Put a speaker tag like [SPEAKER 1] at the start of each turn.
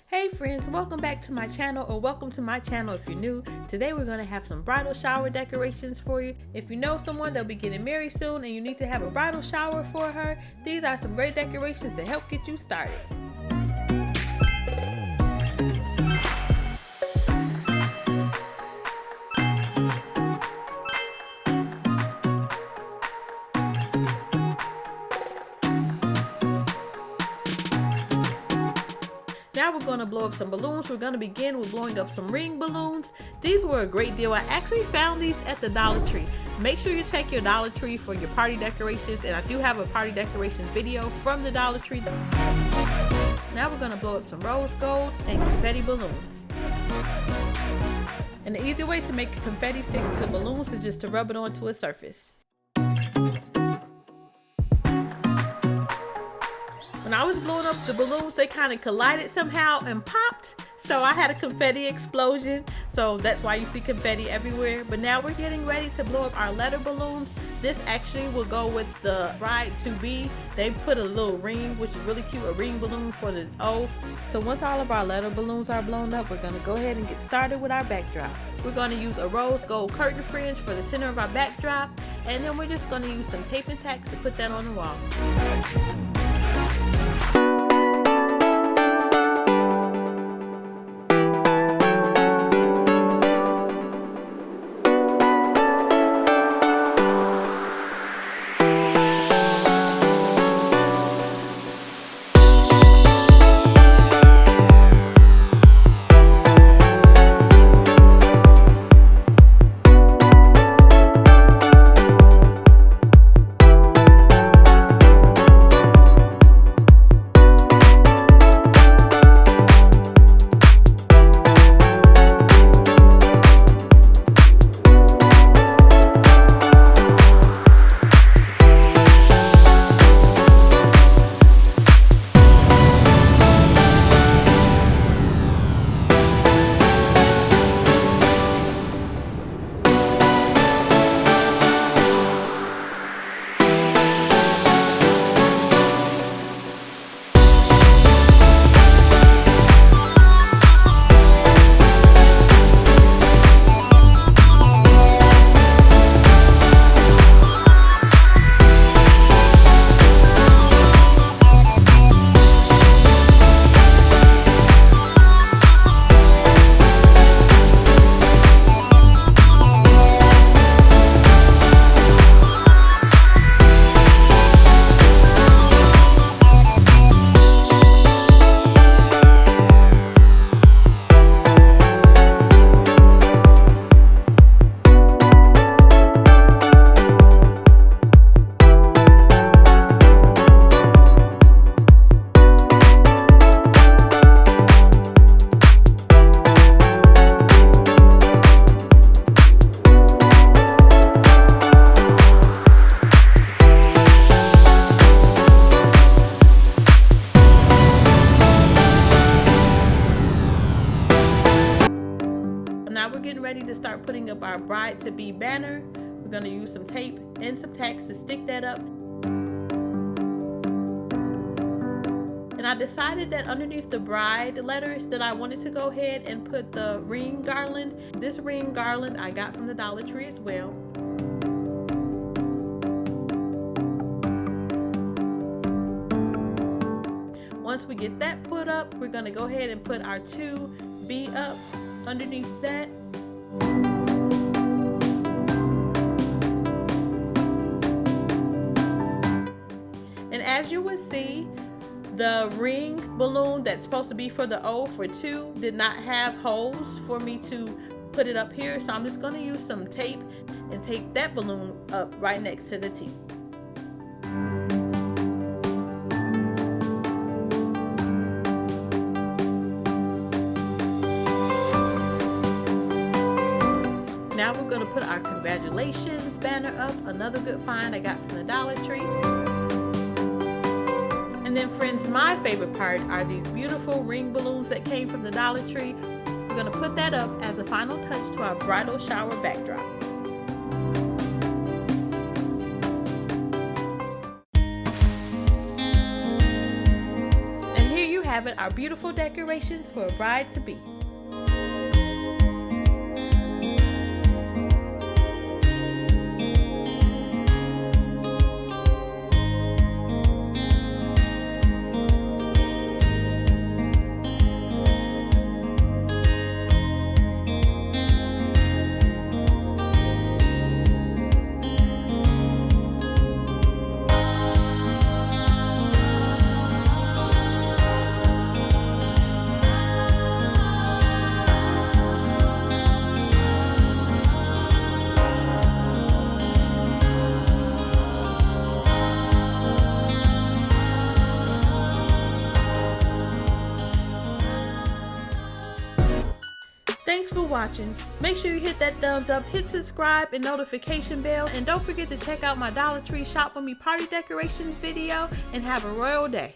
[SPEAKER 1] Hey friends, welcome back to my channel, or welcome to my channel if you're new. Today we're going to have some bridal shower decorations for you. If you know someone that'll be getting married soon and you need to have a bridal shower for her, these are some great decorations to help get you started. Now we're going to blow up some balloons. We're going to begin with blowing up some ring balloons. These were a great deal. I actually found these at the Dollar Tree. Make sure you check your Dollar Tree for your party decorations, and I do have a party decoration video from the Dollar Tree. Now we're going to blow up some rose gold and confetti balloons. And the easy way to make a confetti stick to balloons is just to rub it onto a surface. When I was blowing up the balloons, they kind of collided somehow and popped. So I had a confetti explosion. So that's why you see confetti everywhere. But now we're getting ready to blow up our letter balloons. This actually will go with the bride-to-be. They put a little ring, which is really cute, a ring balloon for the O. So once all of our letter balloons are blown up, we're going to go ahead and get started with our backdrop. We're going to use a rose gold curtain fringe for the center of our backdrop. And then we're just going to use some tape and tacks to put that on the wall. Now we're getting ready to start putting up our bride-to-be banner. We're going to use some tape and some tacks to stick that up. And I decided that underneath the bride letters that I wanted to go ahead and put the ring garland. This ring garland I got from the Dollar Tree as well. Once we get that put up, we're going to go ahead and put our 2B up underneath that. And as you will see, the ring balloon that's supposed to be for the O for 2 did not have holes for me to put it up here. So I'm just going to use some tape and tape that balloon up right next to the T. Now we're going to put our congratulations banner up, another good find I got from the Dollar Tree. And then friends, my favorite part are these beautiful ring balloons that came from the Dollar Tree. We're going to put that up as a final touch to our bridal shower backdrop. having our beautiful decorations for a bride-to-be. Thanks for watching. Make sure you hit that thumbs up, hit subscribe and notification bell, and don't forget to check out my Dollar Tree Shop With Me party decorations video, and have a royal day.